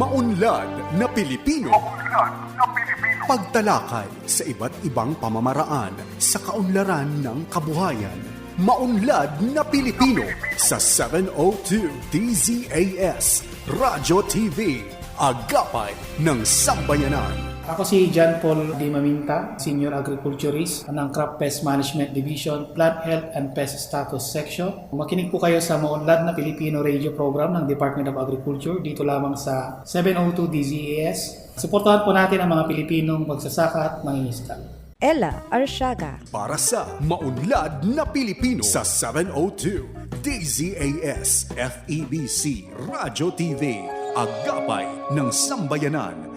Maunlad na Pilipino. Pagtalakay sa iba't ibang pamamaraan sa kaunlaran ng kabuhayan. Maunlad na Pilipino sa 702 DZAS Radyo TV. Agapay ng Sambayanan. Ako si John Paul Di Maminta, Senior Agriculturist ng Crop Pest Management Division, Plant Health and Pest Status Section. Makinig po kayo sa Maunlad na Pilipino Radio Program ng Department of Agriculture dito lamang sa 702 DZAS. Suportahan po natin ang mga Pilipinong magsasaka at mangingisda. Ella Arsiaga. Para sa Maunlad na Pilipino sa 702 DZAS FEBC Radyo TV. Agapay ng Sambayanan.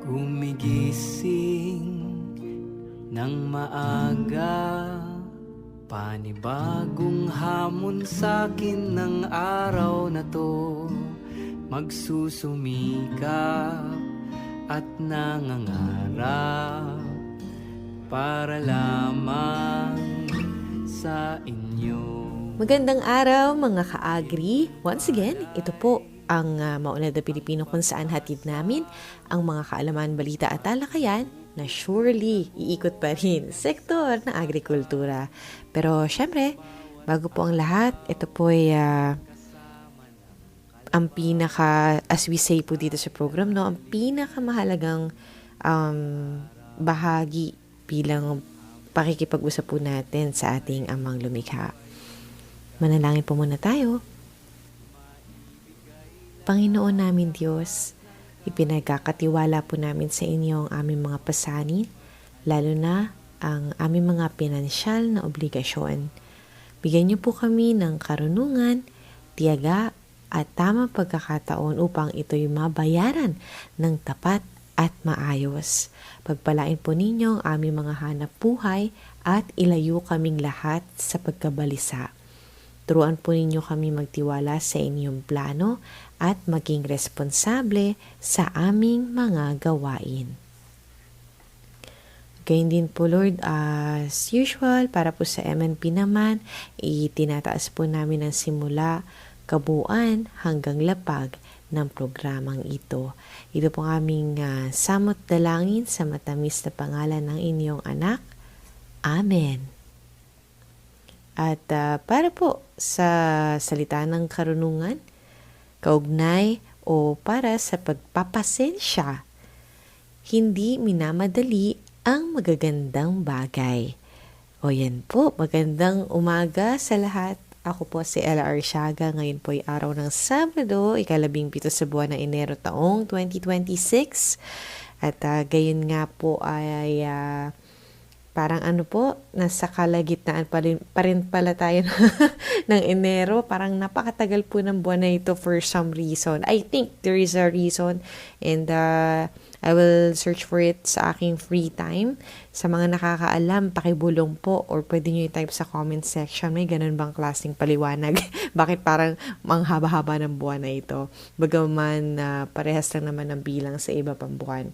Gumigising ng maaga, panibagong hamon sa'kin ng araw na to. Magsusumikap at nangangarap para lamang sa inyo. Magandang araw mga ka-agri. Once again, ito po ang Maunlad na Pilipino kung saan hatid namin ang mga kaalaman, balita at talakayan na surely iikot pa rin sektor ng agrikultura. Pero syempre, bago po ang lahat, ito po ay ang pinaka, as we say po dito sa program, no, ang pinakamahalagang bahagi bilang pakikipag-usap po natin sa ating amang lumikha. Manalangin po muna tayo. Panginoon namin Diyos, ipinagkakatiwala po namin sa inyo ang aming mga pasanin, lalo na ang aming mga pinansyal na obligasyon. Bigyan niyo po kami ng karunungan, tiyaga at tamang pagkakataon upang ito'y mabayaran ng tapat at maayos. Pagpalain po ninyo ang aming mga hanap buhay at ilayo kaming lahat sa pagkabalisa. Turuan po ninyo kami magtiwala sa inyong plano at maging responsable sa aming mga gawain. Gayun din po Lord, as usual, para po sa MNP naman, itinataas po namin ang simula, kabuuan hanggang lapag ng programang ito. Ito po aming samot dalangin sa matamis na pangalan ng inyong anak. Amen. At para po sa salita ng karunungan, kaugnay o para sa pagpapasensya, hindi minamadali ang magagandang bagay. O yan po, magandang umaga sa lahat. Ako po si Ella Arsiaga. Ngayon po ay araw ng Sabado, 17 sa buwan ng Enero taong 2026. At gayon nga po ay parang ano po, nasa kalagitnaan pa rin pala tayo ng Enero. Parang napakatagal po ng buwan na ito for some reason. I think there is a reason and I will search for it sa aking free time. Sa mga nakakaalam, pakibulong po or pwede nyo i-type sa comment section. May ganun bang klaseng paliwanag? Bakit parang manghaba-haba ng buwan na ito? Bagaman parehas lang naman ang bilang sa iba pang buwan.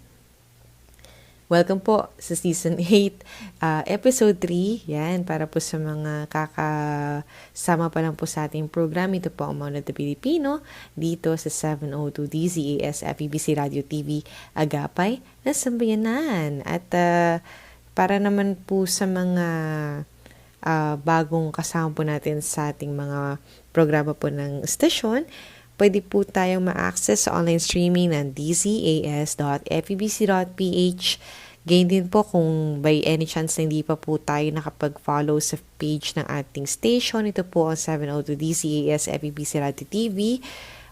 Welcome po sa Season 8, Episode 3. Yan, para po sa mga kakasama pa lang po sa ating program. Ito po ang Maunlad na Pilipino dito sa 702 DZAS FEBC Radio TV Agapay ng Sambayanan. At para naman po sa mga bagong kasama po natin sa ating mga programa po ng stasyon, pwede po tayong ma-access sa online streaming ng dzas.febc.ph. Ganyan din po kung by any chance na hindi pa po tayo nakapag-follow sa page ng ating station. Ito po ang 702 DZAS FEBC Radio TV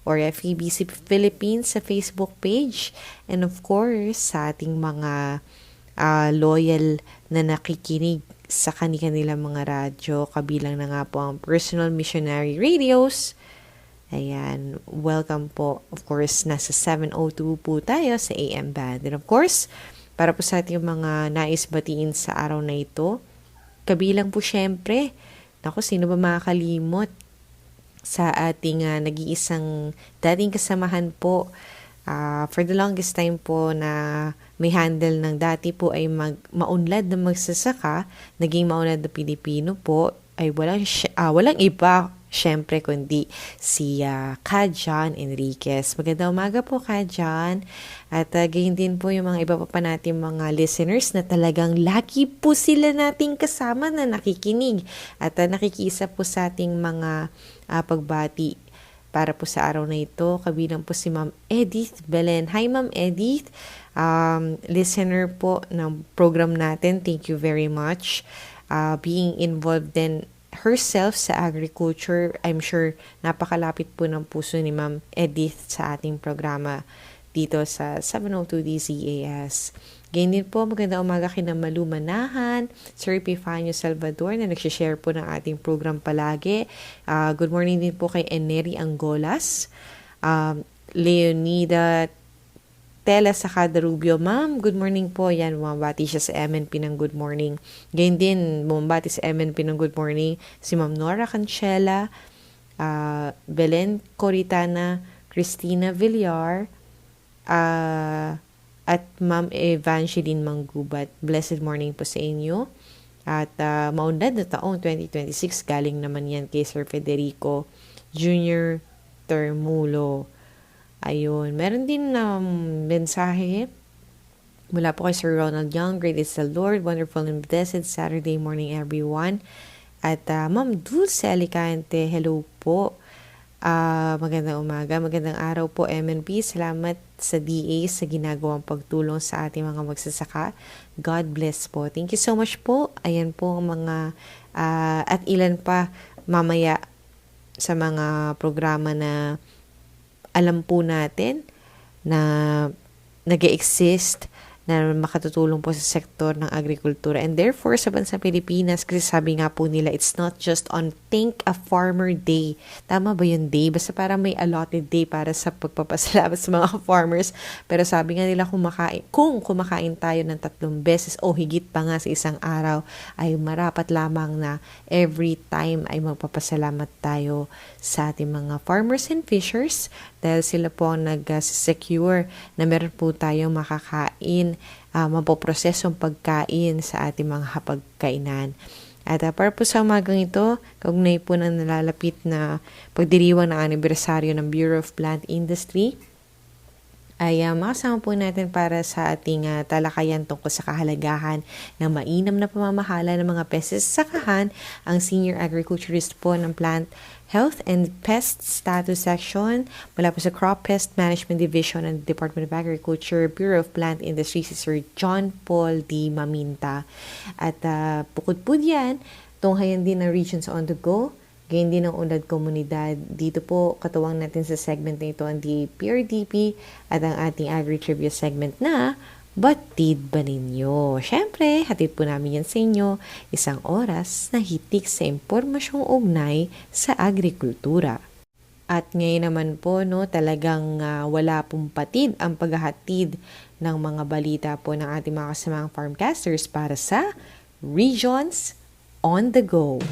or FEBC Philippines sa Facebook page. And of course, sa ating mga loyal na nakikinig sa kanilang mga radyo, kabilang na nga po ang Personal Missionary Radios. Ayan, welcome po. Of course, nasa 702 po tayo sa AM band. And of course, para po sa ating mga nais batiin sa araw na ito, kabilang po syempre, naku, sino ba makakalimot sa ating nag-iisang dating kasamahan po. For the longest time po na may handle ng dati po ay maunlad na magsasaka, naging maunlad na Pilipino po, ay walang iba syempre kundi si Kajan Enriquez. Magandang umaga po, Kajan. At gayon din po yung mga iba pa natin mga listeners na talagang lagi po sila nating kasama na nakikinig at nakikiisa po sa ating mga pagbati para po sa araw na ito. Kabilang po si Ma'am Edith Belen. Hi, Ma'am Edith. Listener po ng program natin. Thank you very much. Being involved din herself sa agriculture. I'm sure napakalapit po ng puso ni Ma'am Edith sa ating programa dito sa 702 DZAS. Ganyan din po, magandang umaga kina Malu Manahan, Sir Epifanio Salvador na nagsishare po ng ating program palagi. Good morning din po kay Eneri Angolas, Leonida Tela Sacada Rubio. Ma'am, good morning po. Yan, bumabati siya sa MNP ng good morning. Ganyan din, bumabati sa MNP ng good morning si Ma'am Nora Cancela, Belen Coritana, Christina Villar, at Ma'am Evangeline Manggubat. Blessed morning po sa inyo. At maunlad na taong 2026, galing naman yan kay Sir Federico Jr. Termulo. Ayun. Meron din mensahe mula po kay Sir Ronald Young. Great is the Lord. Wonderful and blessed Saturday morning, everyone. At Ma'am Dulce Alicante, hello po. Magandang umaga, magandang araw po MNP. Salamat sa DA sa ginagawang pagtulong sa ating mga magsasaka. God bless po. Thank you so much po. Ayan po ang mga at ilan pa mamaya sa mga programa na alam po natin na nag-exist na makatutulong po sa sektor ng agrikultura. And therefore, sa bansang Pilipinas, kasi sabi nga po nila, it's not just on Thank a Farmer Day. Tama ba yung day? Basta parang may allotted day para sa pagpapasalamat sa mga farmers. Pero sabi nga nila, kung kumakain tayo ng 3 beses o higit pa nga sa isang araw, ay marapat lamang na every time ay magpapasalamat tayo sa ating mga farmers and fishers dahil sila po ang nag-secure na meron po tayong makakain, mapoprosesong pagkain sa ating mga hapagkainan. At para po sa umagang ito, kaugnay po ng nalalapit na pagdiriwang ng anibersaryo ng Bureau of Plant Industry, ay makasama po natin para sa ating talakayan tungkol sa kahalagahan ng mainam na pamamahala ng mga pesisakahan ang Senior Agriculturist po ng Plant Health and Pest Status Section mula po sa Crop Pest Management Division ng Department of Agriculture, Bureau of Plant Industry, si Sir John Paul D. Maminta. At bukod po diyan, tunghayan din ng Regions on the Go, gayon din ang unlad komunidad. Dito po, katuwang natin sa segment na ito ang DPRDP at ang ating Agri-Trivia segment na Batid ba ninyo? Siyempre, hatid po namin yan sa inyo, isang oras na hitik sa impormasyong ugnay sa agrikultura. At ngayon naman po, talagang wala pong patid ang paghahatid ng mga balita po ng ating mga kasamang farmcasters para sa Regions on the Go.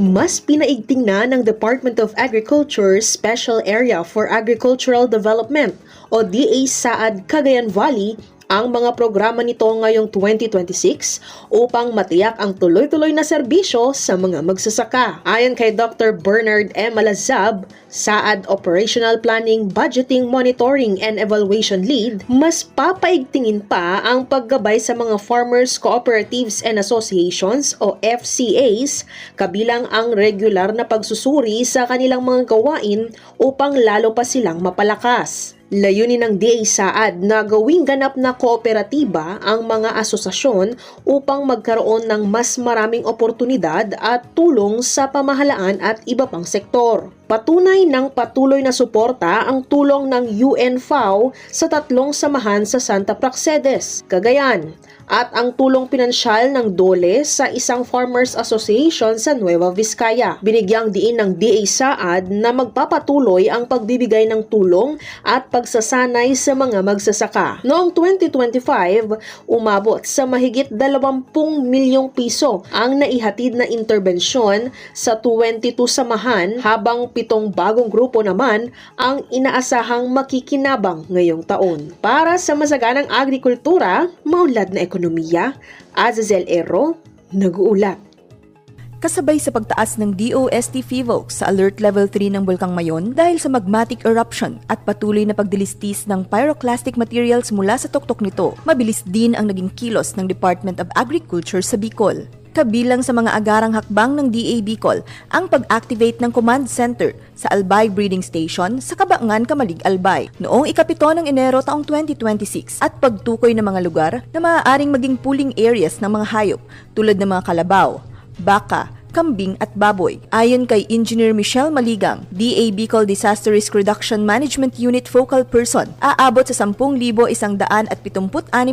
Mas pinaigting na ng Department of Agriculture's Special Area for Agricultural Development o DA-SAAD Cagayan Valley ang mga programa nito ngayong 2026 upang matiyak ang tuloy-tuloy na serbisyo sa mga magsasaka. Ayon kay Dr. Bernard M. Alazab, SAAD Operational Planning, Budgeting, Monitoring and Evaluation Lead, mas papaigtingin pa ang paggabay sa mga Farmers Cooperatives and Associations o FCAs, kabilang ang regular na pagsusuri sa kanilang mga gawain upang lalo pa silang mapalakas. Layunin ng DA-SAAD na gawing ganap na kooperatiba ang mga asosasyon upang magkaroon ng mas maraming oportunidad at tulong sa pamahalaan at iba pang sektor. Patunay ng patuloy na suporta ang tulong ng UNFAO sa 3 samahan sa Santa Praxedes, Cagayan, at ang tulong pinansyal ng DOLE sa isang Farmers Association sa Nueva Vizcaya. Binigyang diin ng DA-SAAD na magpapatuloy ang pagbibigay ng tulong at pagsasanay sa mga magsasaka. Noong 2025, umabot sa mahigit 20 milyong piso ang naihatid na interbensyon sa 22 samahan, habang 7 bagong grupo naman ang inaasahang makikinabang ngayong taon. Para sa masaganang agrikultura, maunlad na ekonomiya, Azazel Ero, nag-uulat. kasabay sa pagtaas ng DOST PHIVOLCS sa Alert Level 3 ng Bulkang Mayon dahil sa magmatic eruption at patuloy na pagdilistis ng pyroclastic materials mula sa tuktok nito. Mabilis din ang naging kilos ng Department of Agriculture sa Bicol. Kabilang sa mga agarang hakbang ng DA Bicol ang pag-activate ng command center sa Albay Breeding Station sa Kabangan, Kamalig, Albay noong ika-7 ng Enero taong 2026 at pagtukoy ng mga lugar na maaaring maging pooling areas ng mga hayop tulad ng mga kalabaw, baka, kambing at baboy. Ayon kay Engineer Michelle Maligang, DA Bicol Disaster Risk Reduction Management Unit Focal Person, aabot sa 10,176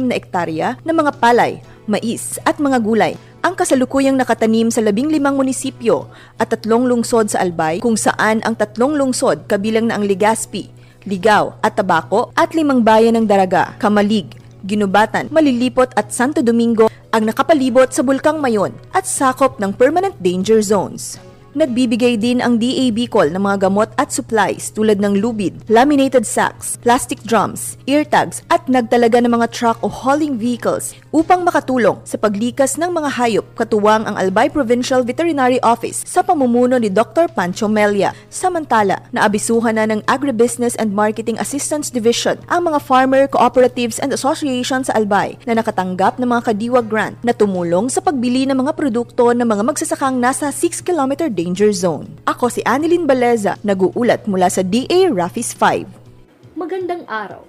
na ektarya ng mga palay, mais at mga gulay ang kasalukuyang nakatanim sa 15 munisipyo at 3 lungsod sa Albay kung saan ang 3 lungsod kabilang na ang Legazpi, Ligao at Tabaco at 5 bayan ng Daraga, Kamalig, Ginubatan, Malilipot at Santo Domingo ang nakapalibot sa Bulkang Mayon at sakop ng permanent danger zones. Nagbibigay din ang DA Bicol ng mga gamot at supplies tulad ng lubid, laminated sacks, plastic drums, ear tags at nagtalaga ng mga truck o hauling vehicles upang makatulong sa paglikas ng mga hayop katuwang ang Albay Provincial Veterinary Office sa pamumuno ni Dr. Pancho Melia. Samantala, naabisuhan na ng Agribusiness and Marketing Assistance Division ang mga farmer, cooperatives and associations sa Albay na nakatanggap ng mga kadiwa grant na tumulong sa pagbili ng mga produkto ng mga magsasakang nasa 6-kilometer danger zone. Ako si Annelyn Baleza, nag-uulat mula sa DA Rafis 5. Magandang araw.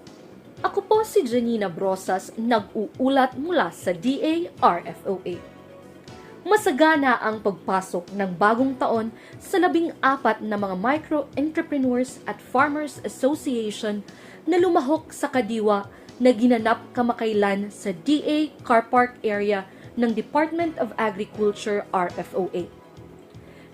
Ako po si Janina Brosas, nag-uulat mula sa DA RFOA. Masagana ang pagpasok ng bagong taon sa 14 na mga micro-entrepreneurs at farmers association na lumahok sa kadiwa na ginanap kamakailan sa DA Car Park area ng Department of Agriculture RFOA.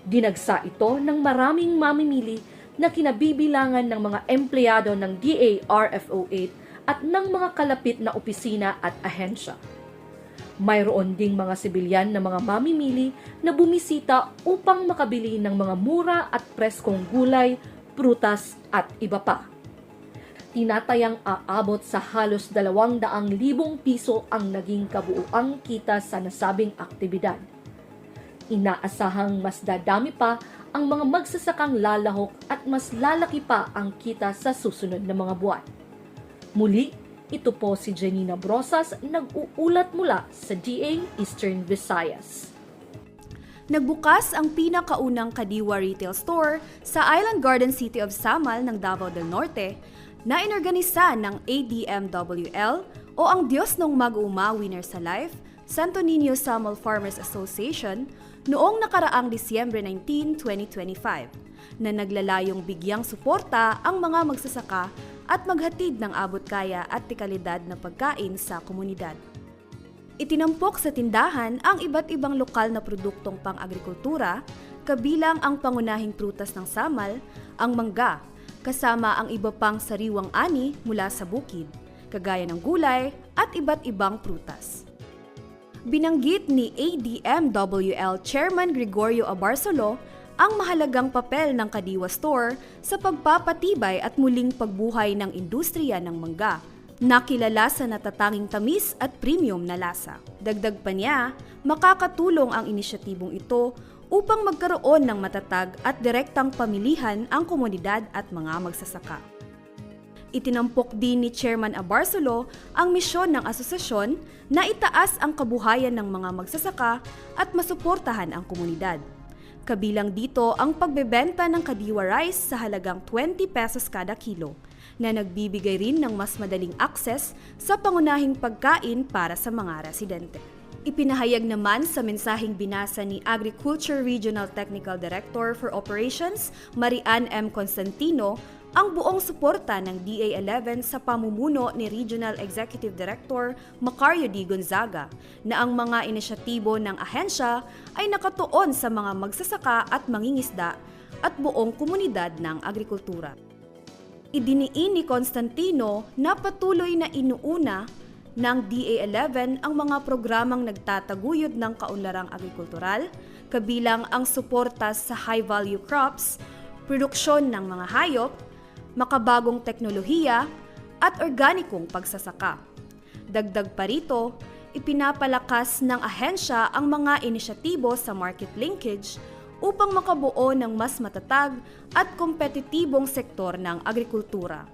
Dinagsa ito ng maraming mamimili na kinabibilangan ng mga empleyado ng DA RFO8 at ng mga kalapit na opisina at ahensya. Mayroon ding mga sibilyan na mga mamimili na bumisita upang makabili ng mga mura at preskong gulay, prutas at iba pa. Tinatayang aabot sa halos 200,000 piso ang naging kabuuang kita sa nasabing aktibidad. Inaasahang mas dadami pa ang mga magsasakang lalahok at mas lalaki pa ang kita sa susunod na mga buwan. Muli, ito po si Janina Brosas, nag-uulat mula sa DA Eastern Visayas. Nagbukas ang pinakaunang kadiwa retail store sa Island Garden City of Samal ng Davao del Norte na inorganisa ng ADMWL o ang Diyos ng Mag-uuma Winner sa Life, Santo Niño Samal Farmers Association noong nakaraang Disyembre 19, 2025 na naglalayong bigyang suporta ang mga magsasaka at maghatid ng abot-kaya at dekalidad na pagkain sa komunidad. Itinampok sa tindahan ang iba't ibang lokal na produktong pang-agrikultura, kabilang ang pangunahing prutas ng Samal, ang mangga, kasama ang iba pang sariwang ani mula sa bukid, kagaya ng gulay at iba't ibang prutas. Binanggit ni ADMWL Chairman Gregorio Abarsolo ang mahalagang papel ng Kadiwa Store sa pagpapatibay at muling pagbuhay ng industriya ng mangga, na kilala sa natatanging tamis at premium na lasa. Dagdag pa niya, makakatulong ang inisyatibong ito upang magkaroon ng matatag at direktang pamilihan ang komunidad at mga magsasaka. Itinampok din ni Chairman Abarsolo ang misyon ng asosasyon na itaas ang kabuhayan ng mga magsasaka at masuportahan ang komunidad. Kabilang dito ang pagbebenta ng kadiwa rice sa halagang 20 pesos kada kilo, na nagbibigay rin ng mas madaling akses sa pangunahing pagkain para sa mga residente. Ipinahayag naman sa mensaheng binasa ni Agriculture Regional Technical Director for Operations, Marian M. Constantino, ang buong suporta ng DA11 sa pamumuno ni Regional Executive Director Macario D. Gonzaga na ang mga inisyatibo ng ahensya ay nakatuon sa mga magsasaka at mangingisda at buong komunidad ng agrikultura. Idiniin ni Constantino na patuloy na inuuna ng DA11 ang mga programang nagtataguyod ng kaunlarang agrikultural, kabilang ang suporta sa high-value crops, produksyon ng mga hayop, makabagong teknolohiya, at organikong pagsasaka. Dagdag pa rito, ipinapalakas ng ahensya ang mga inisyatibo sa market linkage upang makabuo ng mas matatag at kompetitibong sektor ng agrikultura.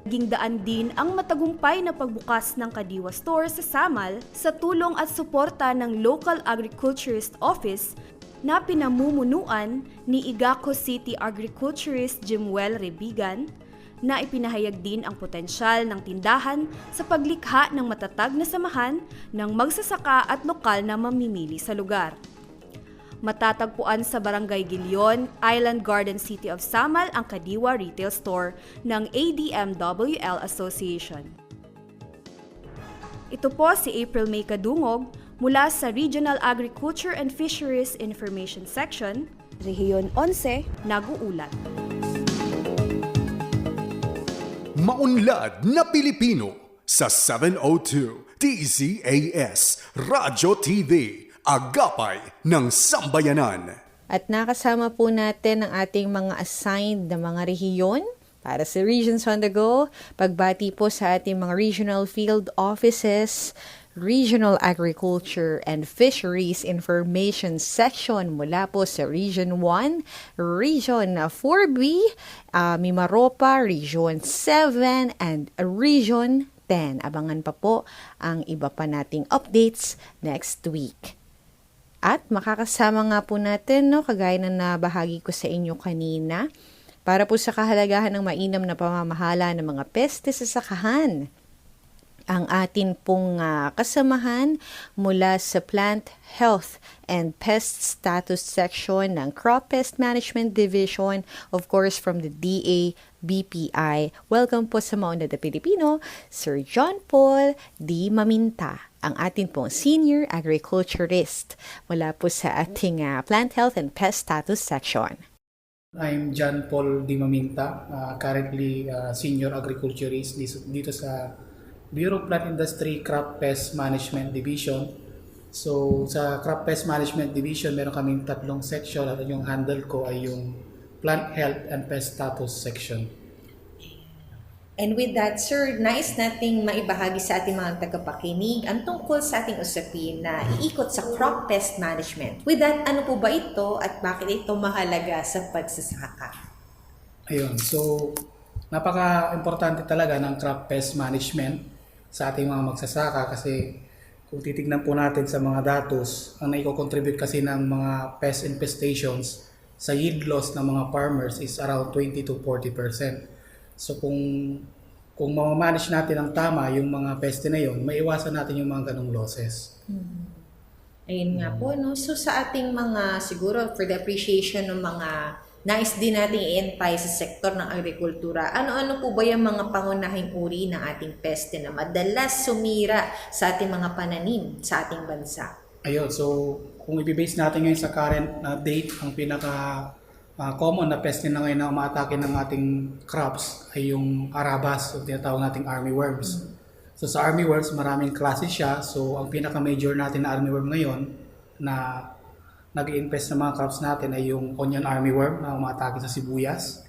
Naging daan din ang matagumpay na pagbukas ng Kadiwa Store sa Samal sa tulong at suporta ng Local Agriculturist Office na pinamumunuan ni Igaco City Agriculturist Jimuel Rebigan, na ipinahayag din ang potensyal ng tindahan sa paglikha ng matatag na samahan ng magsasaka at lokal na mamimili sa lugar. Matatagpuan sa Barangay Gilion, Island Garden City of Samal ang Kadiwa Retail Store ng ADMWL Association. Ito po si April May Kadungog mula sa Regional Agriculture and Fisheries Information Section, Rehiyon 11, nag-uulat. Maunlad na Pilipino sa 702 DZAS Radyo TV, Agapay ng Sambayanan. At nakasama po natin ang ating mga assigned na mga rehiyon para sa Regions on the Go. Pagbati po sa ating mga regional field offices, Regional Agriculture and Fisheries Information Section mula po sa Region 1, Region 4B, Mimaropa, Region 7, and Region 10. Abangan pa po ang iba pa nating updates next week. At makakasama nga po natin, kagaya na nabahagi ko sa inyo kanina, para po sa kahalagahan ng mainam na pamamahala ng mga peste sa sakahan. Ang atin pong kasamahan mula sa Plant Health and Pest Status Section ng Crop Pest Management Division, of course from the DA-BPI. Welcome po sa Maunlad na Pilipino, Sir John Paul D. Maminta, ang atin pong Senior Agriculturist mula po sa ating Plant Health and Pest Status Section. I'm John Paul D. Maminta, currently Senior Agriculturist dito sa Bureau of Plant Industry Crop Pest Management Division. So sa Crop Pest Management Division, meron kaming tatlong section at yung handle ko ay yung Plant Health and Pest Status Section. And with that, sir, nais nating maibahagi sa ating mga tagapakinig ang tungkol sa ating usapin na iikot sa crop pest management. With that, ano po ba ito at bakit ito mahalaga sa pagsasaka? Ayun, so napaka-importante talaga ng crop pest management sa ating mga magsasaka kasi kung titignan po natin sa mga datos, ang naiko-contribute kasi ng mga pest infestations sa yield loss ng mga farmers is around 20 to 40%. So kung ma-manage natin ang tama yung mga peste na yun, maiwasan natin yung mga ganong losses. Ayun nga po, no? So sa ating mga, siguro for the appreciation ng mga nais din nating i-entry sa sektor ng agrikultura, ano-ano po ba yung mga pangunahing uri ng ating peste na madalas sumira sa ating mga pananim sa ating bansa? Ayun, so kung i-base natin ngayon sa current date, ang pinaka common na peste na ngayon na umaatake ng ating crops ay yung arabas, o tinatawag nating armyworms. So sa armyworms, maraming klase siya. So ang pinaka-major natin na armyworm ngayon na nag-i-infest ng mga crops natin ay yung onion armyworm na umaatake sa sibuyas.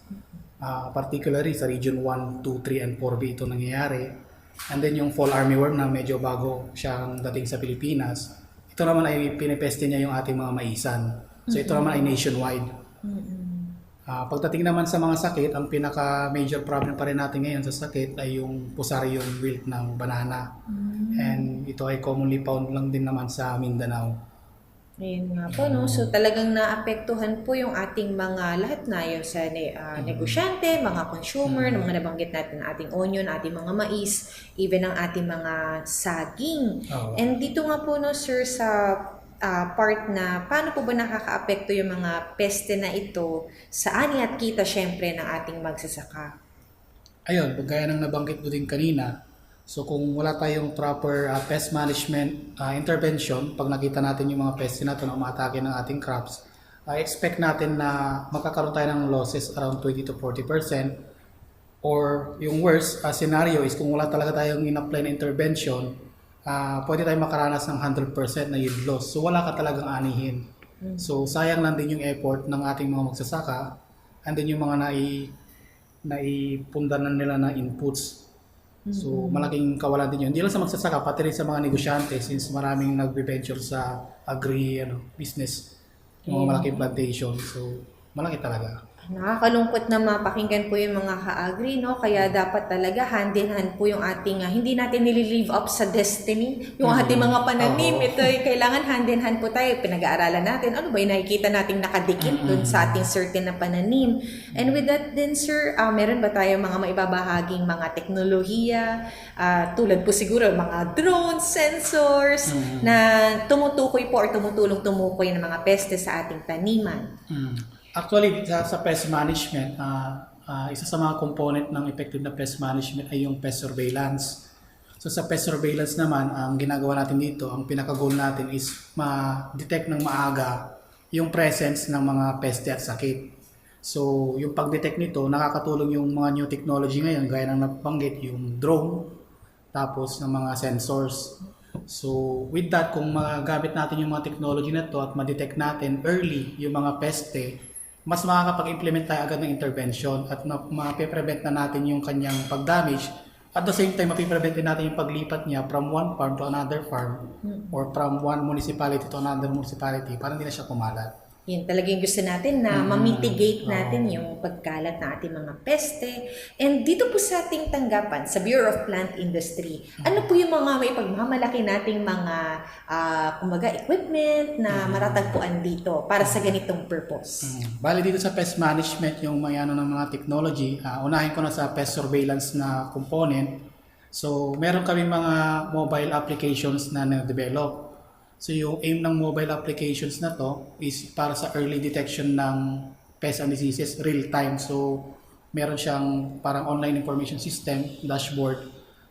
Particularly sa region 1, 2, 3, and 4B ito nangyayari. And then yung fall armyworm na medyo bago siyang dating sa Pilipinas. Ito naman ay pinipeste niya yung ating mga maisan. So ito naman ay nationwide. Pagdating naman sa mga sakit, ang pinaka-major problem pa rin natin ngayon sa sakit ay yung Fusarium wilt ng banana. And ito ay commonly found lang din naman sa Mindanao. Ayun nga po, no? So talagang naapektuhan po yung ating mga lahat na yung sa negosyante, mga consumer, ng mga nabanggit natin, ating onion, ating mga mais, even ang ating mga saging. And dito nga po, no, sir, sa part na paano po ba nakakaapekto yung mga peste na ito sa ani at kita syempre ng ating magsasaka? Ayun, gaya ng nabanggit mo din kanina, so kung wala tayong proper pest management intervention, pag nakita natin yung mga peste na ito na umatake ng ating crops, expect natin na magkakaroon tayo ng losses around 20 to 40%. Or yung worst scenario is kung wala talaga tayong in-apply na intervention, pwede tayong makaranas ng 100% na yield loss. So wala ka talagang anihin. So sayang lang din yung effort ng ating mga magsasaka and then yung mga naipundanan nila na inputs. So malaking kawalan din yun. Hindi lang sa magsasaka, pati rin sa mga negosyante since maraming nagbe-venture sa business, yung mga malaking plantation. So malaki talaga. Nakakalungkot na mapakinggan po yung mga ka-agri, no? Kaya dapat talaga hand in hand po yung ating, hindi natin nililive up sa destiny, yung ating mga pananim. Ito ay kailangan hand in hand po tayo. Pinag-aaralan natin, ano ba yung nakikita nating nakadikit dun sa ating certain na pananim. And with that din, sir, meron ba tayo mga maibabahaging mga teknolohiya, tulad po siguro mga drones, sensors, na tumutukoy po or tumutulong tumukoy ng mga peste sa ating taniman? Actually, sa pest management, isa sa mga component ng effective na pest management ay yung pest surveillance. So sa pest surveillance naman, ang ginagawa natin dito, ang pinaka-goal natin is ma-detect ng maaga yung presence ng mga peste at sakit. So yung pag-detect nito, nakakatulong yung mga new technology ngayon, gaya ng nabanggit, yung drone, tapos ng mga sensors. So with that, kung magagamit natin yung mga technology na to at ma-detect natin early yung mga peste, mas makakapag-implement tayo agad ng intervention at mapiprevent na natin yung kanyang pag-damage. At the same time, mapiprevent din natin yung paglipat niya from one farm to another farm or from one municipality to another municipality para hindi na siya kumalat. Yun talaga yung gusto natin na ma-mitigate natin yung pagkalat ng ating mga peste. And dito po sa ating tanggapan, sa Bureau of Plant Industry, ano po yung mga may pagmamalaki nating mga equipment na matatagpuan dito para sa ganitong purpose? Bali dito sa pest management, yung may ng mga technology, unahin ko na sa pest surveillance na component. So meron kami mga mobile applications na na-develop. So yung aim ng mobile applications na to is para sa early detection ng pests and diseases real time. So meron siyang parang online information system, dashboard.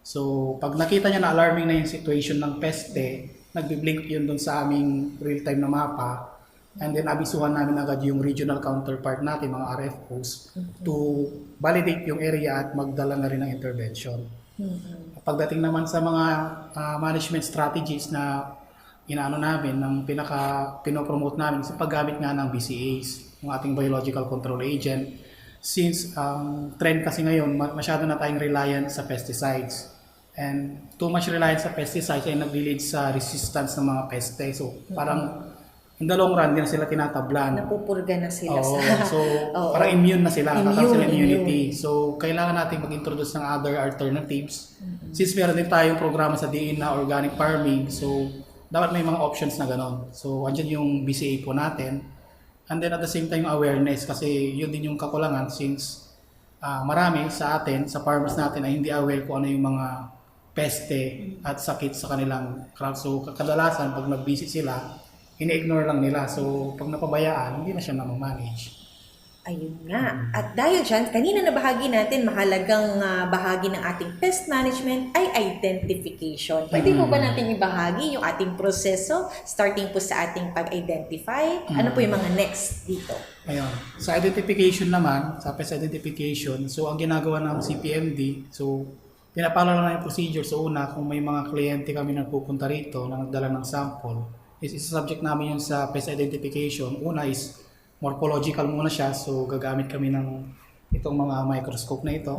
So pag nakita niya na alarming na yung situation ng peste, nagbi-blink yun dun sa aming real time na mapa. And then abisuhan namin agad yung regional counterpart natin, mga RFOs, to validate yung area at magdala na rin ng intervention. Pagdating naman sa mga management strategies na inaano namin, ng pinopromote namin sa paggamit nga ng BCAs, yung ating biological control agent. Since trend kasi ngayon, masyado na tayong reliant sa pesticides. And too much reliance sa pesticides ay nag-lead sa resistance ng mga peste. So parang in the long run, din sila tinatablan. Napupurga na sila So parang immune na sila, nakakaroon sila immunity. So kailangan natin mag-introduce ng other alternatives. Since meron din tayong programa sa DA na organic farming, so dapat may mga options na gano'n. So, andyan yung BCA po natin. And then at the same time, awareness kasi yun din yung kakulangan since marami sa atin, sa farmers natin ay hindi aware kung ano yung mga peste at sakit sa kanilang crop. So, kadalasan pag nag-visit sila, ini-ignore lang nila. So, pag napabayaan, hindi na siya na-manage. Ayun nga. At dahil dyan, kanina na bahagi natin, mahalagang bahagi ng ating pest management ay identification. Pwede po ba natin ibahagi yung ating proseso starting po sa ating pag-identify? Ano po yung mga next dito? Ayun. Sa identification naman, sa pest identification, so ang ginagawa ng CPMD, so pinapalo lang yung procedure. So una, kung may mga kliyente kami na pupunta rito na nagdala ng sample, is subject namin yun sa pest identification. Una is morphological muna siya, so gagamit kami ng itong mga microscope na ito.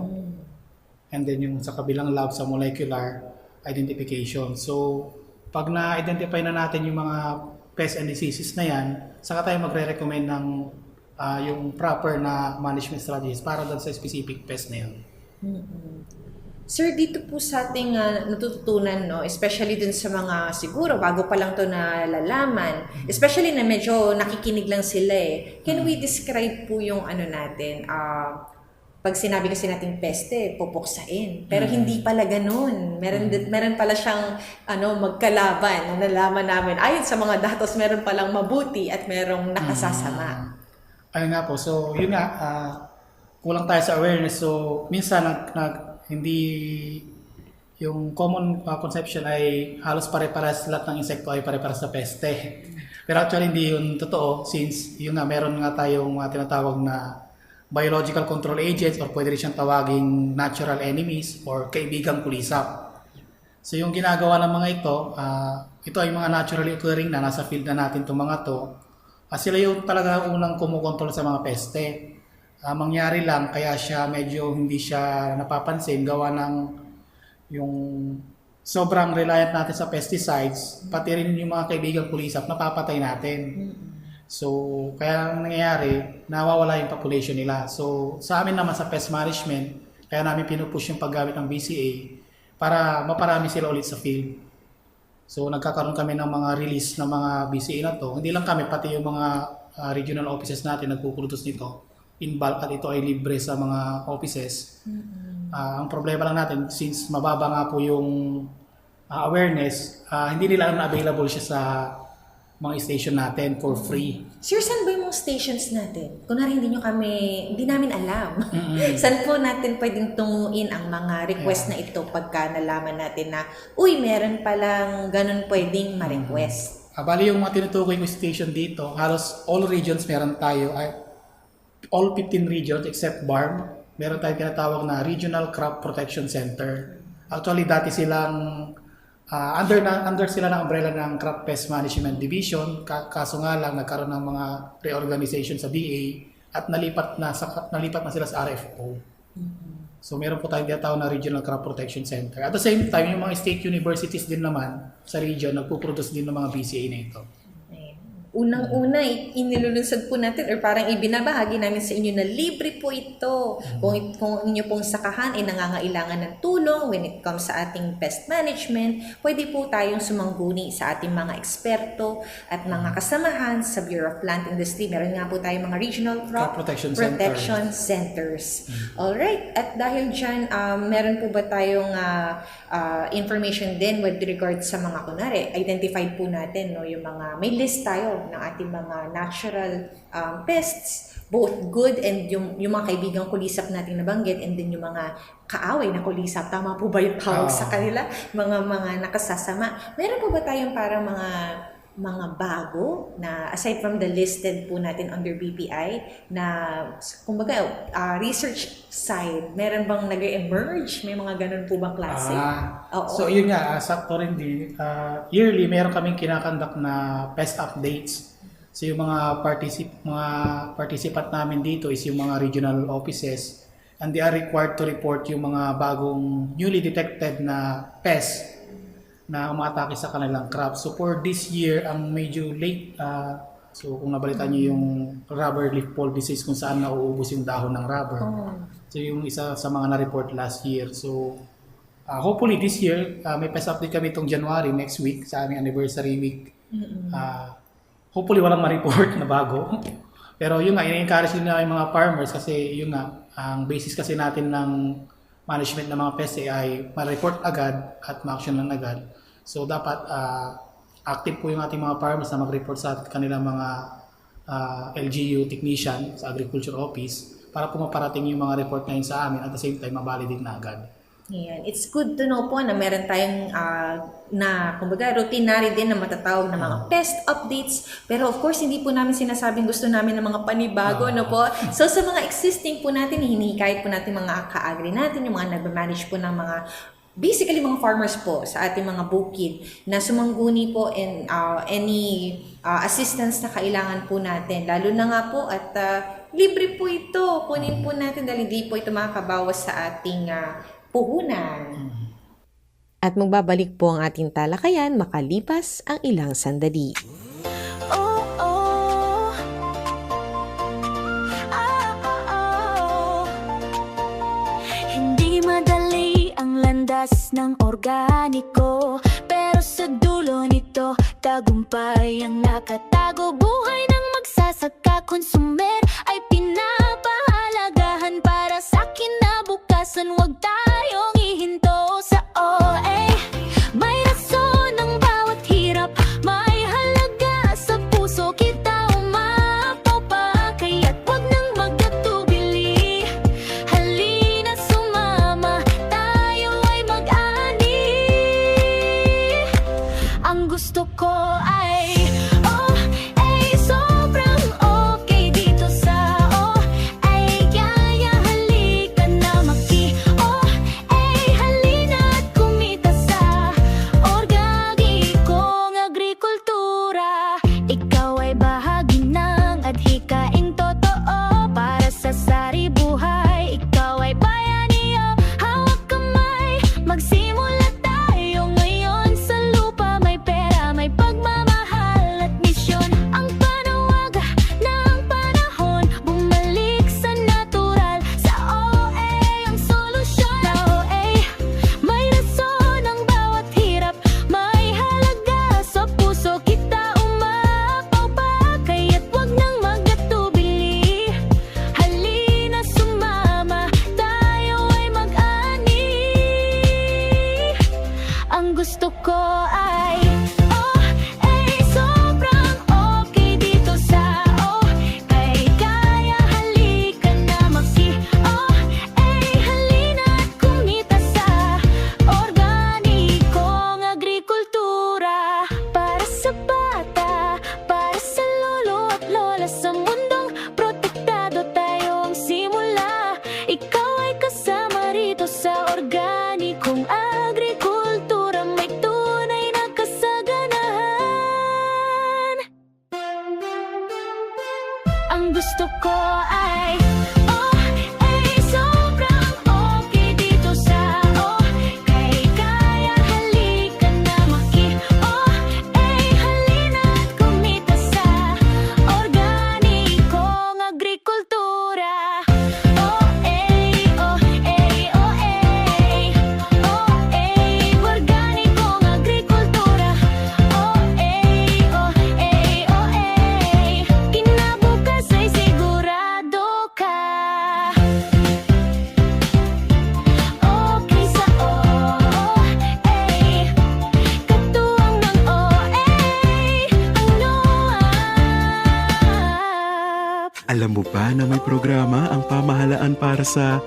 And then yung sa kabilang lab sa molecular identification. So pag na-identify na natin yung mga pests and diseases na yan, saka tayo magre-recommend ng yung proper na management strategies para doon sa specific pest na yan. Sir, dito po sa ating natututunan, no, especially dun sa mga siguro bago pa lang to nalalaman, especially na medyo nakikinig lang sila Can we describe po yung ano natin, pag sinabi kasi natin peste, pupuksain. Pero hindi pala ganun. Meron pala siyang magkalaban na nalaman namin. Ayon sa mga datos, meron palang mabuti at merong nakasasama. Ayun nga po. So, yun nga, kulang tayo sa awareness. So, minsan hindi yung common conception ay halos pare-pares lahat ng insekto ay pare-pares sa peste. Pero actually hindi yun totoo since yun nga meron nga tayong tinatawag na biological control agents or pwede rin siyang tawaging natural enemies or kaibigang kulisap. So yung ginagawa ng mga ito ay mga naturally occurring na nasa field na natin itong mga to. Sila yung talaga unang kumukontrol sa mga peste. Mangyari lang kaya siya medyo hindi siya napapansin gawa ng yung sobrang reliant natin sa pesticides, pati rin yung mga kaibigang kulisap, napapatay natin. So, kaya ang nangyayari, nawawala yung population nila. So, sa amin naman sa pest management, kaya namin pinupush yung paggamit ng BCA para maparami sila ulit sa field. So, nagkakaroon kami ng mga release ng mga BCA na to. Hindi lang kami, pati yung mga regional offices natin nagpuproduce nito in bulk at ito ay libre sa mga offices. Ang problema lang natin, since mababa nga po yung awareness, hindi nila alam na available siya sa mga station natin for free. Sir, saan ba yung mga stations natin? Kunwari hindi namin alam. Saan po natin pwedeng tunguin ang mga request na ito pagka nalaman natin na, uy, meron palang ganun pwedeng ma-request? Bali yung mga tinutukoy ko station dito, halos all regions meron tayo, all 15 regions except BARM, meron tayong tinatawag na Regional Crop Protection Center. Actually, dati silang under sila ng umbrella ng Crop Pest Management Division, kaso nga lang nagkaroon ng mga reorganization sa DA at nalipat na sila sa RFO. So meron po tayong tinatawag na Regional Crop Protection Center. At the same time, yung mga state universities din naman sa region nagpo-produce din ng mga BCA na ito. Unang-una, inilulunsad po natin or parang ibinabahagi namin sa inyo na libre po ito. Kung inyo pong sakahan ay nangangailangan ng tulong when it comes sa ating pest management, pwede po tayong sumangguni sa ating mga eksperto at mga kasamahan sa Bureau of Plant Industry. Meron nga po tayong mga regional crop protection centers. Alright, at dahil dyan, meron po ba tayong information din with regard sa mga kunwari, identified po natin, no, yung mga, may list tayo ng ating mga natural pests, both good and yung mga kaibigang kulisap nating nabanggit and then yung mga kaaway na kulisap. Tama po ba yung tawag sa kanila? Mga nakasasama. Meron po ba tayong parang mga bago na aside from the listed po natin under BPI na kumbaga research side, meron bang nag-emerge? May mga ganun po bang klase? So yun nga, sakto rin din. Yearly, meron kaming kinakandak na pest updates. So yung mga participant namin dito is yung mga regional offices and they are required to report yung mga bagong newly detected na pests na umatake sa kanilang crop. So for this year, ang medyo late, so kung nabalitan niyo yung rubber leaf fall disease kung saan nauubos yung dahon ng rubber. So yung isa sa mga na-report last year. So hopefully this year, may pest update kami itong January next week sa aming anniversary week. Hopefully walang ma-report na bago. Pero yun nga, i-encourage din na yung mga farmers kasi yun nga, ang basis kasi natin ng management ng mga pest ay ma-report agad at ma-action lang agad. So dapat active po yung ating mga farmers na mag-report sa kanilang mga LGU technician sa Agriculture Office para po maparating yung mga report na yun sa amin at the same time mabalidate na agad. Ayan. It's good to know po na meron tayong kumbaga routinary din na matatawag na mga pest updates. Pero of course, hindi po namin sinasabing gusto namin ng mga panibago, no po? So sa mga existing po natin, hinihikayat po natin mga ka-agri natin, yung mga nag-manage po ng mga basically mga farmers po sa ating mga bukid na sumangguni po in any assistance na kailangan po natin. Lalo na nga po at libre po ito. Kunin po natin dahil hindi po ito makakabawas sa ating puhunan. At magbabalik po ang ating talakayan makalipas ang ilang sandali. Hindi madali ang landas ng organiko, pero sa dulo nito tagumpay ang nakatago. Buhay ng magsasaka, konsumer ay pinapahalagahan para sa kinabukasan. Huwag tayong ihinto sa OA. May rason ng bawat hirap, may halaga sa puso kita umapaw pa. Kaya't huwag nang magkatubili, halina sumama, tayo ay mag-ani. Ang gusto ko ay sobrang okay dito sa ay yaya, halika na maki. Ikaw ay kasama rito sa organikong agrikultura, may tunay na kasaganahan. Ang gusto ko ay sobrang okay dito sa kay kaya halika na halina at kumita sa organikong agrikultura. Organikong agrikultura. Kinabukas ay sigurado ka. Okay sa katuwang ng ang NOAP. Alam mo ba na may programa ang pamahalaan para sa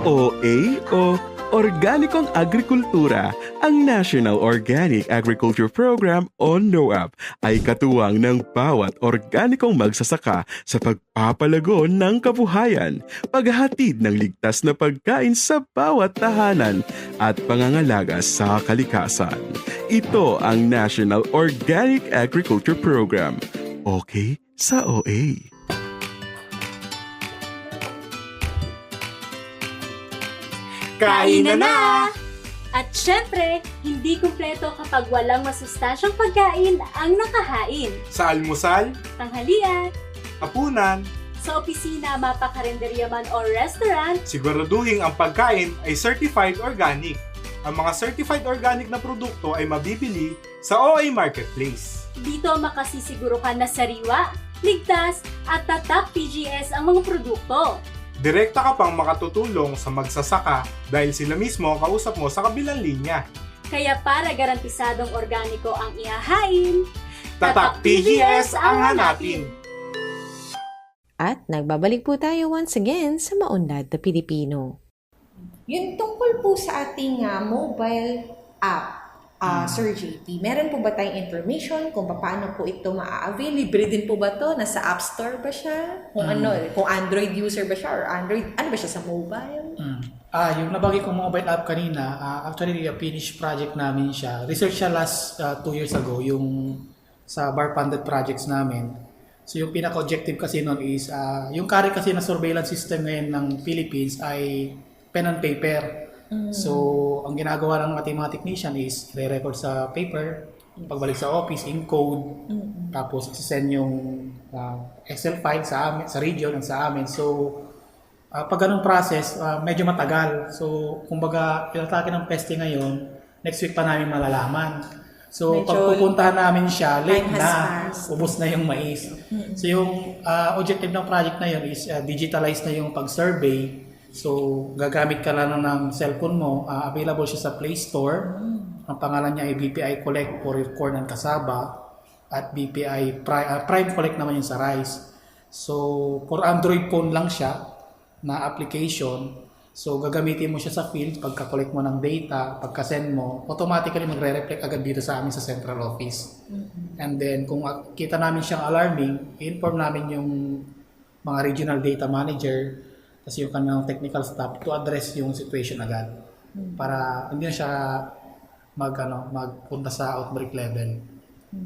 OA o Organikong Agrikultura? Ang National Organic Agriculture Program o NOAP ay katuwang ng bawat organikong magsasaka sa pagpapalago ng kabuhayan, paghahatid ng ligtas na pagkain sa bawat tahanan at pangangalaga sa kalikasan. Ito ang National Organic Agriculture Program. Okay sa OA. Kain na! At syempre, hindi kumpleto kapag walang masustansyang pagkain ang nakahain. Sa almusal, Tanghalian, hapunan, sa opisina, mapakarenderya man o restaurant, siguraduhin ang pagkain ay certified organic. Ang mga certified organic na produkto ay mabibili sa OA Marketplace. dito makasisiguro ka na sariwa, ligtas at tatak PGS ang mga produkto. Direkta ka pang makatutulong sa magsasaka dahil sila mismo ang kausap mo sa kabilang linya. Kaya para garantisadong organiko ang ihahain, Tatak PGS ang hanapin! At nagbabalik po tayo once again sa Maunlad na Pilipino. Yun tungkol po sa ating mobile app, Sir JP, meron po ba tayong information kung paano po ito maa-avail? Libre din po ba to? Nasa App Store ba siya? Kung kung Android user ba siya or Android, ano ba siya sa mobile? Yung nabagi kong mobile app kanina, actually finished project namin siya. Research siya last 2 years ago, yung sa bar funded projects namin. So yung pinaka-objective kasi nun is, yung current kasi na surveillance system ngayon ng Philippines ay pen and paper. So, ang ginagawa ng ating mga technician is re-record sa paper, pagbalik sa office, encode, tapos send yung Excel file sa amin, sa region and sa amin. So, pag ganung process, medyo matagal. So, kumbaga, ilatake ng peste ngayon, next week pa namin malalaman. So, medyo pag pupuntahan namin siya, late na, passed. ubos na yung mais. So, yung objective ng project na yun is digitalize na yung pag-survey. So, gagamit ka lang ng cellphone mo, available siya sa Play Store. Ang pangalan niya ay BPI Collect for Corn and Cassava at BPI Prime Collect naman yung sa rice. So, for Android phone lang siya na application. So, gagamitin mo siya sa field, pagka-collect mo ng data, pagka-send mo, automatically magre-reflect agad dito sa amin sa central office. And then, kung kita namin siyang alarming, i-inform namin yung mga regional data manager, tapos yung kanilang technical staff to address yung situation agad para hindi na siya magpunta sa outbreak level.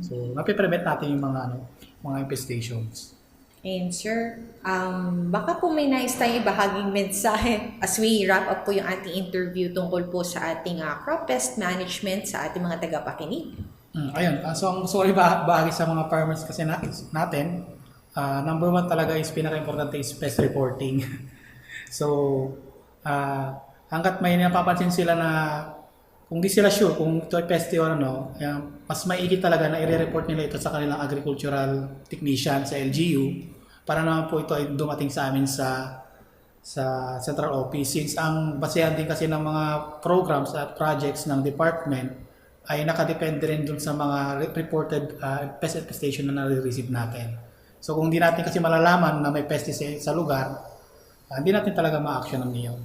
So, napiprevent natin yung mga infestations. And sir, baka po may nais tayong ibahaging mensahe as we wrap up po yung ating interview tungkol po sa ating crop pest management sa ating mga tagapakinig. Ayun, so ang sorry bahagi sa mga farmers kasi natin, number one talaga is pinaka-importante is pest reporting. So, hanggat may napapansin sila na kung di sila sure kung ito ay peste or mas maigi talaga na i-report nila ito sa kanilang agricultural technician sa LGU para naman po ito ay dumating sa amin sa central office. Since ang basehan din kasi ng mga programs at projects ng department ay nakadepende rin dun sa mga reported pest infestation na nare-receive natin. So, kung di natin kasi malalaman na may peste sa lugar, hindi natin talaga ma-action ng niyo.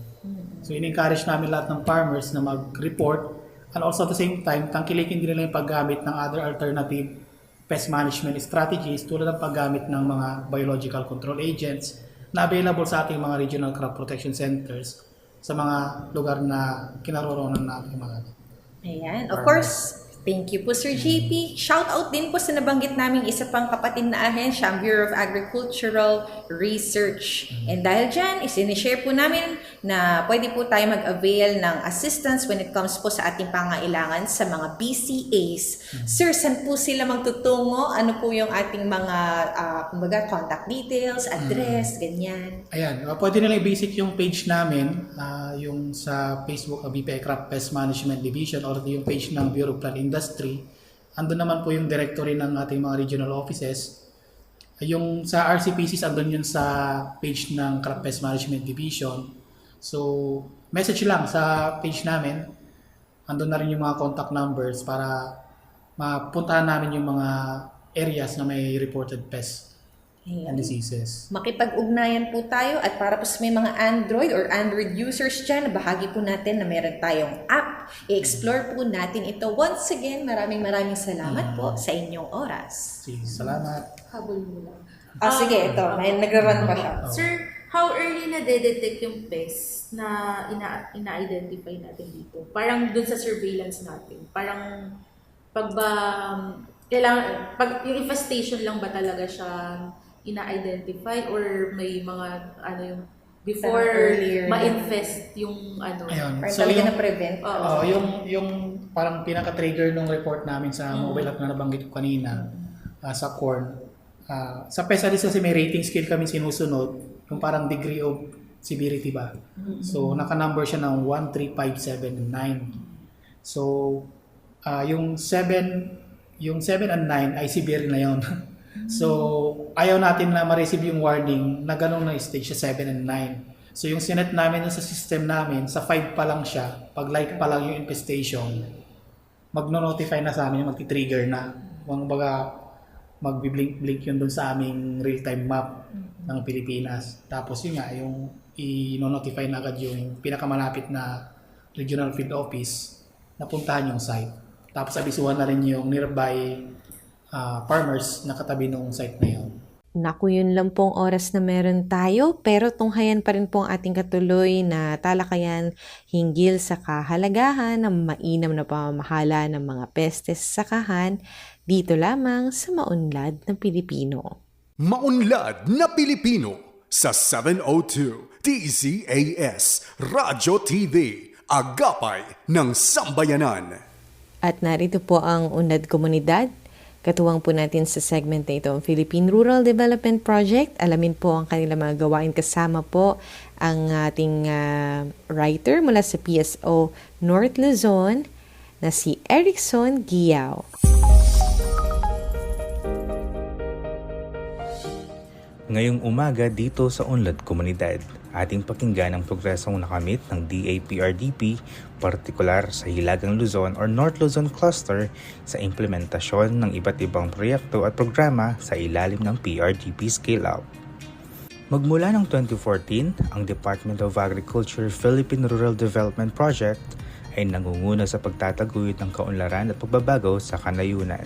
So, in-encourage namin lahat ng farmers na mag-report and also at the same time, tangkilikin din nila yung paggamit ng other alternative pest management strategies tulad ng paggamit ng mga biological control agents na available sa ating mga regional crop protection centers sa mga lugar na kinaroroonan natin mga. Ayan. Of course, thank you po Sir JP. Shout out din po sa nabanggit naming isa pang kapatid na ahensya, ang Bureau of Agricultural Research. And dahil dyan, isinishare po namin na pwede po tayo mag-avail ng assistance when it comes po sa ating pangailangan sa mga BCAs. Sir, saan po sila magtutungo? Ano po yung ating mga kumbaga, contact details, address, ganyan? Ayan, pwede nila i-visit yung page namin, yung sa Facebook, BPI Crop Pest Management Division, or yung page ng Bureau of Plant Industry. Andun naman po yung directory ng ating mga regional offices. Yung sa RCPCs, andun yun sa page ng Crop Pest Management Division. So, message lang sa page namin. Andun na rin yung mga contact numbers para mapuntahan namin yung mga areas na may reported pests and diseases. Makipag-ugnayan po tayo at para po sa may mga Android or Android users dyan, bahagi po natin na meron tayong app. I-explore po natin ito. Once again, maraming salamat po sa inyong oras. Sige, salamat. Habol mo lang. Sige, ito. May nagra-run pa siya. Sir, how early na detect yung pest na ina-identify natin dito? Parang dun sa surveillance natin. Parang kailangan, yung infestation lang ba talaga siya ina-identify or may mga yung before ma-infest yung Ayun. So, yung na-prevent? Yung parang pinaka-trigger ng report namin sa mobile app na nabanggit ko kanina sa corn. Sa PESADIS kasi may rating scale kami sinusunod, yung parang degree of severity ba. So, naka-number siya ng 1, 3, 5, 7, and 9. So, yung 7 and 9 ay severe na yun. So, ayaw natin na ma-receive yung warning na ganun na stage sa 7 and 9. So, yung sinet namin sa system namin, sa 5 pa lang siya, pag light pa lang yung infestation, magno-notify na sa amin, magti-trigger na. Magbi-blink yun dun sa aming real-time map ng Pilipinas. Tapos yun nga, yung i-notify na agad yung pinakamalapit na regional field office na puntahan yung site. Tapos abisuhan na rin yung nearby farmers na katabi ng site na yun. Naku, yun lang pong oras na meron tayo, pero tunghayan pa rin po ang ating katuloy na talakayan hinggil sa kahalagahan ng mainam na pamamahala ng mga pestes sa sakahan dito lamang sa Maunlad na Pilipino. Maunlad na Pilipino sa 702 DZAS Radyo TV, Agapay ng Sambayanan. At narito po ang Unlad Komunidad. Katuwang po natin sa segment na ito ang Philippine Rural Development Project. Alamin po ang kanilang mga gawain, kasama po ang ating writer mula sa PSO North Luzon na si Erickson Giao. Ngayong umaga dito sa Unlad Komunidad, ating pakinggan ang progresong nakamit ng DAPRDP, partikular sa Hilagang Luzon or North Luzon Cluster sa implementasyon ng iba't ibang proyekto at programa sa ilalim ng PRDP Scale-Up. Magmula ng 2014, ang Department of Agriculture Philippine Rural Development Project ay nangunguna sa pagtataguyod ng kaunlaran at pagbabago sa kanayunan.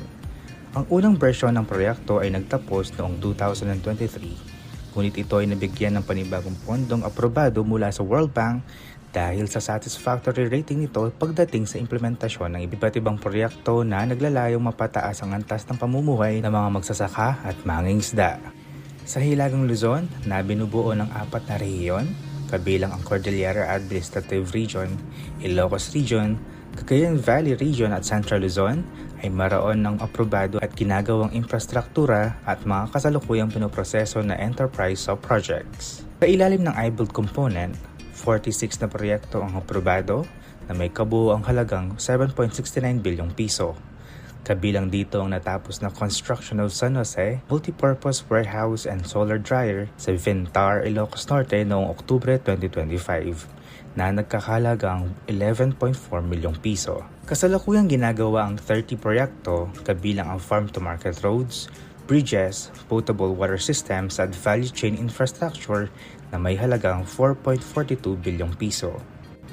Ang unang bersyon ng proyekto ay nagtapos noong 2023, ngunit ito ay nabigyan ng panibagong pondong aprobado mula sa World Bank dahil sa satisfactory rating nito pagdating sa implementasyon ng iba't ibang proyekto na naglalayong mapataas ang antas ng pamumuhay ng mga magsasaka at mangingisda. Sa Hilagang Luzon, na binubuo ng 4 na rehiyon, kabilang ang Cordillera Administrative Region, Ilocos Region, Cagayan Valley Region at Central Luzon, ay maraon ng aprobado at ginagawang infrastruktura at mga kasalukuyang pinoproseso na enterprise o projects. Sa ilalim ng I-Build component, 46 na proyekto ang aprobado na may kabuuang halagang 7.69 bilyong piso. Kabilang dito ang natapos na construction of San Jose Multipurpose Warehouse and Solar Dryer sa Vintar, Ilocos Norte noong Oktubre 2025 na nagkakahalagang 11.4 milyong piso. Kasalukuyang ginagawa ang 30 proyekto kabilang ang farm-to-market roads, bridges, potable water systems at value chain infrastructure na may halagang 4.42 bilyong piso.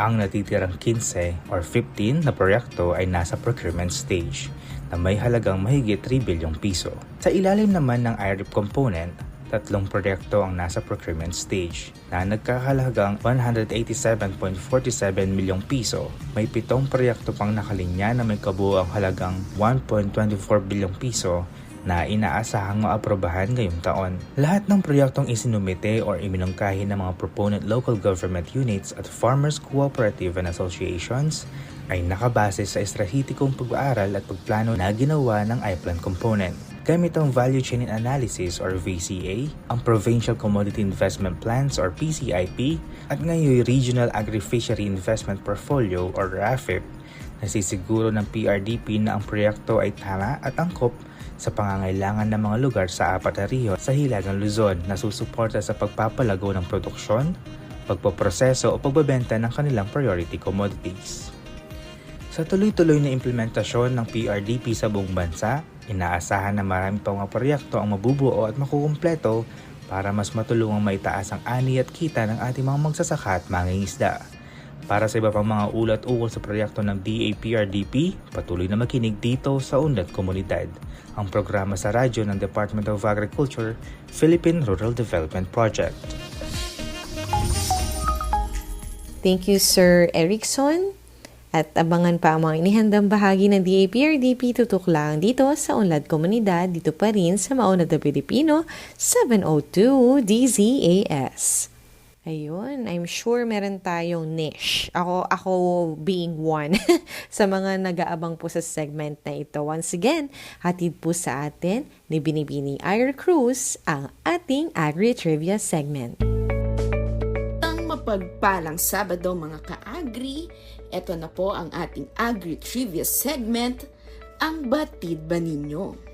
Ang natitirang 15 or 15 na proyekto ay nasa procurement stage na may halagang mahigit 3 bilyong piso. Sa ilalim naman ng IRIP component, 3 proyekto ang nasa procurement stage na nagkakahalagang 187.47 milyong piso. May 7 proyekto pang nakalinya na may kabuoang halagang 1.24 bilyong piso na inaasahang maaprobahan ngayong taon. Lahat ng proyektong isinumite or iminungkahi ng mga proponent local government units at farmers cooperative and associations ay nakabase sa estrategikong pag-aaral at pagplano na ginawa ng IPLAN component. Gamit ang Value Chain Analysis or VCA, ang Provincial Commodity Investment Plans or PCIP, at ngayon Regional Agri-Fishery Investment Portfolio or RAFIP, nasisiguro ng PRDP na ang proyekto ay tama at angkop sa pangangailangan ng mga lugar sa 4 na rehiyon sa Hilagang Luzon na susuporta sa pagpapalago ng produksyon, pagpoproseso o pagbebenta ng kanilang priority commodities. Sa tuloy-tuloy na implementasyon ng PRDP sa buong bansa, inaasahan na marami pang mga proyekto ang mabubuo at makukumpleto para mas matulungang maitaas ang ani at kita ng ating mga magsasaka at mangingisda. Para sa iba pang mga ulat ukol sa proyekto ng DAPRDP, patuloy na makinig dito sa Unlad Komunidad, ang programa sa radyo ng Department of Agriculture, Philippine Rural Development Project. Thank you, Sir Erickson. At abangan pa ang mga inihandang bahagi ng DAPRDP tutok lang dito sa Unlad Komunidad, dito pa rin sa Maunlad na Pilipino, 702 DZAS. Ayun, I'm sure meron tayong niche. Ako being one sa mga nag-aabang po sa segment na ito. Once again, hatid po sa atin ni Binibini Ira Cruz ang ating Agri-Trivia segment. Mapagpalang Sabado mga ka-agri, eto na po ang ating Agri-Trivia segment, ang Batid Ba Ninyo?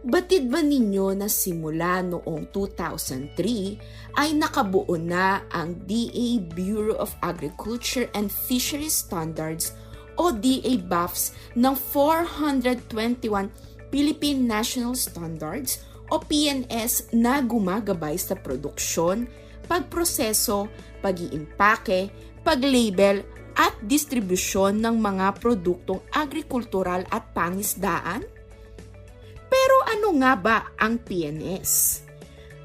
Batid ba ninyo na simula noong 2003 ay nakabuo na ang DA Bureau of Agriculture and Fisheries Standards o DA BAFS ng 421 Philippine National Standards o PNS na gumagabay sa produksyon, pagproseso, pag-iimpake, pag-label at distribusyon ng mga produktong agrikultural at pangisdaan? Pero ano nga ba ang PNS?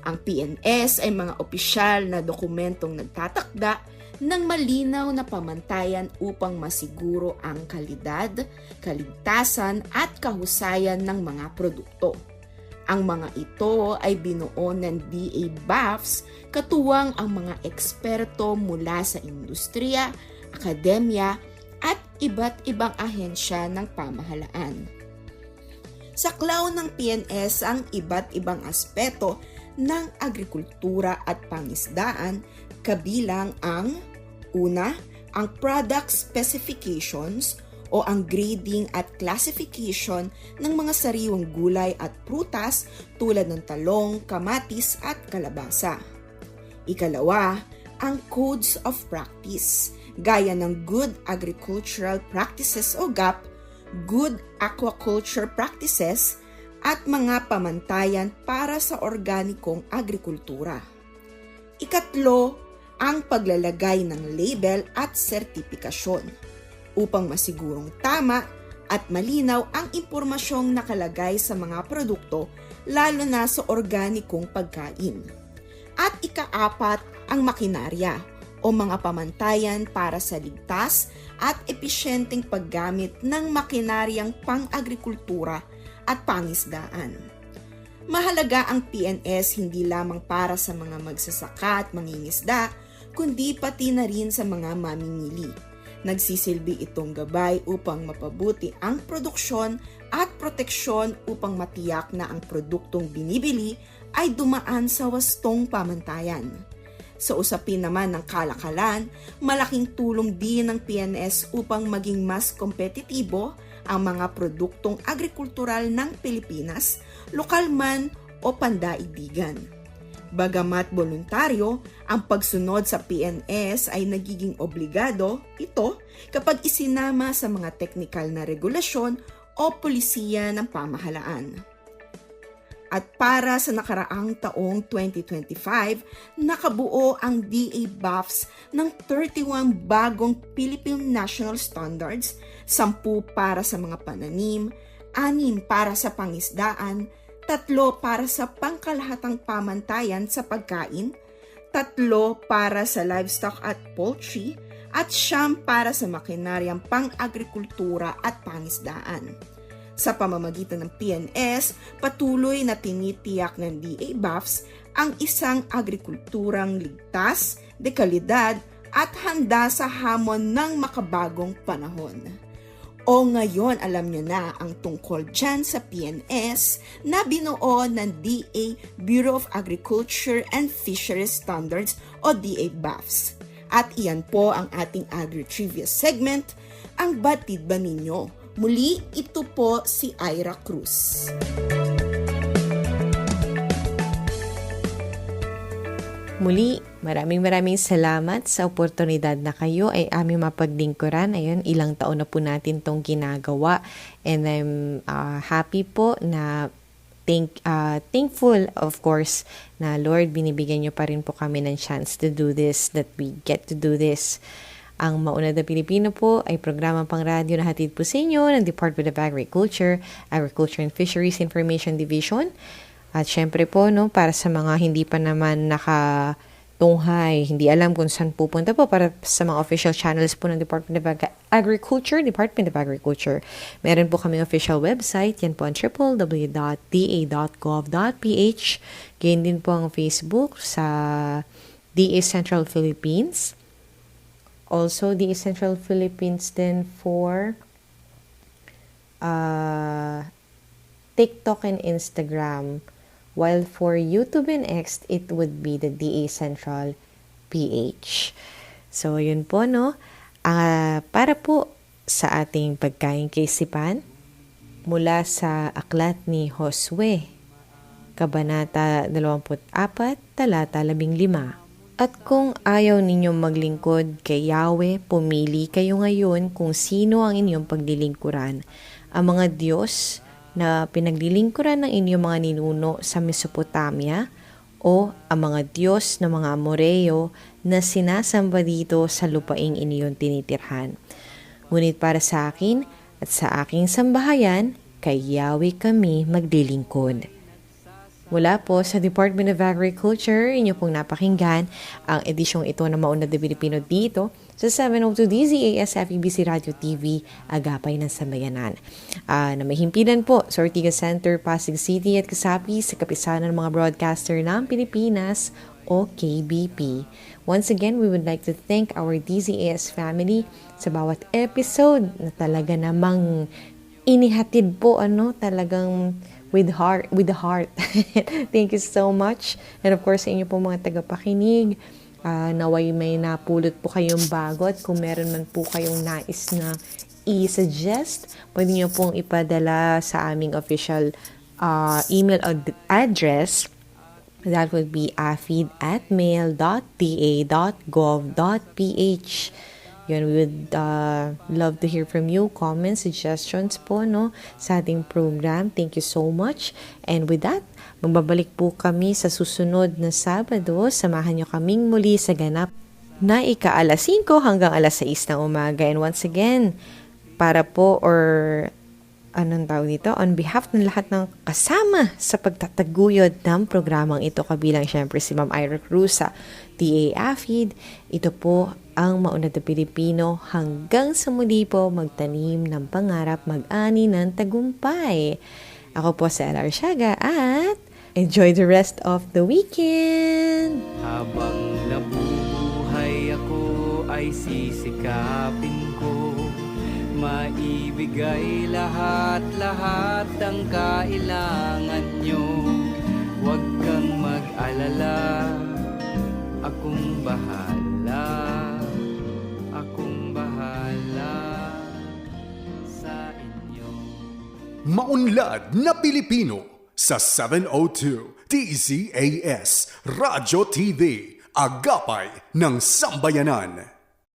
Ang PNS ay mga opisyal na dokumentong nagtatakda ng malinaw na pamantayan upang masiguro ang kalidad, kaligtasan at kahusayan ng mga produkto. Ang mga ito ay binuo ng DA BAFS katuwang ang mga eksperto mula sa industriya, akademya at iba't ibang ahensya ng pamahalaan. Saklaw ng PNS ang iba't ibang aspeto ng agrikultura at pangisdaan kabilang ang una, ang product specifications o ang grading at classification ng mga sariwang gulay at prutas tulad ng talong, kamatis at kalabasa. Ikalawa, ang Codes of Practice, gaya ng Good Agricultural Practices o GAP, Good Aquaculture Practices, at mga pamantayan para sa organikong agrikultura. Ikatlo, ang paglalagay ng label at sertipikasyon upang masigurong tama at malinaw ang impormasyong nakalagay sa mga produkto lalo na sa organikong pagkain. At ikaapat, ang makinarya o mga pamantayan para sa ligtas at episyenteng paggamit ng makinaryang pang-agrikultura at pangisdaan. Mahalaga ang PNS hindi lamang para sa mga magsasaka at mangingisda, kundi pati na rin sa mga mamimili. Nagsisilbi itong gabay upang mapabuti ang produksyon at proteksyon upang matiyak na ang produktong binibili ay dumaan sa wastong pamantayan. Sa usapin naman ng kalakalan, malaking tulong din ng PNS upang maging mas kompetitibo ang mga produktong agrikultural ng Pilipinas, lokal man o pandaigdigan. Bagamat voluntaryo, ang pagsunod sa PNS ay nagiging obligado ito kapag isinama sa mga teknikal na regulasyon o polisiya ng pamahalaan. At para sa nakaraang taong 2025, nakabuo ang DA BAFS ng 31 bagong Philippine National Standards, 10 para sa mga pananim, 6 para sa pangisdaan, 3 para sa pangkalahatang pamantayan sa pagkain, 3 para sa livestock at poultry, at 9 para sa makinaryang pang-agrikultura at pangisdaan. Sa pamamagitan ng PNS, patuloy na tinitiyak ng DA BAFS ang isang agrikulturang ligtas, dekalidad at handa sa hamon ng makabagong panahon. O ngayon alam niyo na ang tungkol dyan sa PNS na binuo ng DA Bureau of Agriculture and Fisheries Standards o DA BAFS. At iyan po ang ating Agri-Trivia segment, ang Batid Ba Ninyo? Muli, ito po si Ira Cruz. Muli, maraming salamat sa oportunidad na kayo ay aming mapaglingkuran. Ayun, ilang taon na po natin tong ginagawa. And I'm happy po na thankful, of course, na Lord, binibigyan niyo pa rin po kami ng chance to do this, that we get to do this. Ang Maunlad na Pilipino po ay programang pang-radyo na hatid po sa inyo ng Department of Agriculture, Agriculture and Fisheries Information Division. At syempre po, no, para sa mga hindi pa naman nakatunghay, hindi alam kung saan pupunta po, para sa mga official channels po ng Department of Agriculture, meron po kaming official website. Yan po ang www.da.gov.ph. Ganyan din po ang Facebook sa DA Central Philippines. Also, DA Central Philippines din for TikTok and Instagram. While for YouTube and X, it would be the DA Central PH. So, yun po, no? Para po sa ating pagkain kaisipan, mula sa aklat ni Josue, Kabanata 24, talata 15. At kung ayaw ninyong maglingkod kay Yahweh, pumili kayo ngayon kung sino ang inyong paglilingkuran. Ang mga Diyos na pinaglilingkuran ng inyong mga ninuno sa Mesopotamia o ang mga Diyos ng mga Amoreo na sinasamba dito sa lupaing inyong tinitirhan. Ngunit para sa akin at sa aking sambahayan, kay Yahweh kami maglilingkod. Mula po sa Department of Agriculture, inyo pong napakinggan ang edisyong ito na Maunlad na Pilipino dito sa 702 DZAS FEBC Radio TV, Agapay ng Sambayanan. Na may himpilan po sa Ortigas Center, Pasig City at kasapi sa kapisanan ng mga broadcaster ng Pilipinas o KBP. Once again, we would like to thank our DZAS family sa bawat episode na talaga namang inihatid po, talagang with the heart. Thank you so much. And of course, sa inyo po mga tagapakinig, naway may napulot po kayong bago at kung meron man po kayong nais na i-suggest, pwede nyo pong ipadala sa aming official email address. That would be afid@mail.da.gov.ph. Yun, we would love to hear from you, comments, suggestions po, no, sa ating program. Thank you so much. And with that, magbabalik po kami sa susunod na Sabado. Samahan nyo kaming muli sa ganap na ika-alas 5 hanggang alas 6 ng umaga. And once again, para po on behalf ng lahat ng kasama sa pagtataguyod ng programang ito, kabilang syempre si Ma'am Ira Cruz sa DA AFID, ito po ang Maunlad na Pilipino, hanggang sa muli po magtanim ng pangarap, mag-ani ng tagumpay. Ako po si LR Siaga at enjoy the rest of the weekend! Habang nabubuhay ako ay sisikapin ko maibigay lahat ang kailangan nyo. Huwag kang mag-alala, akong bahala sa inyo. Maunlad na Pilipino sa 702 DZAS Radyo TV, Agapay ng Sambayanan.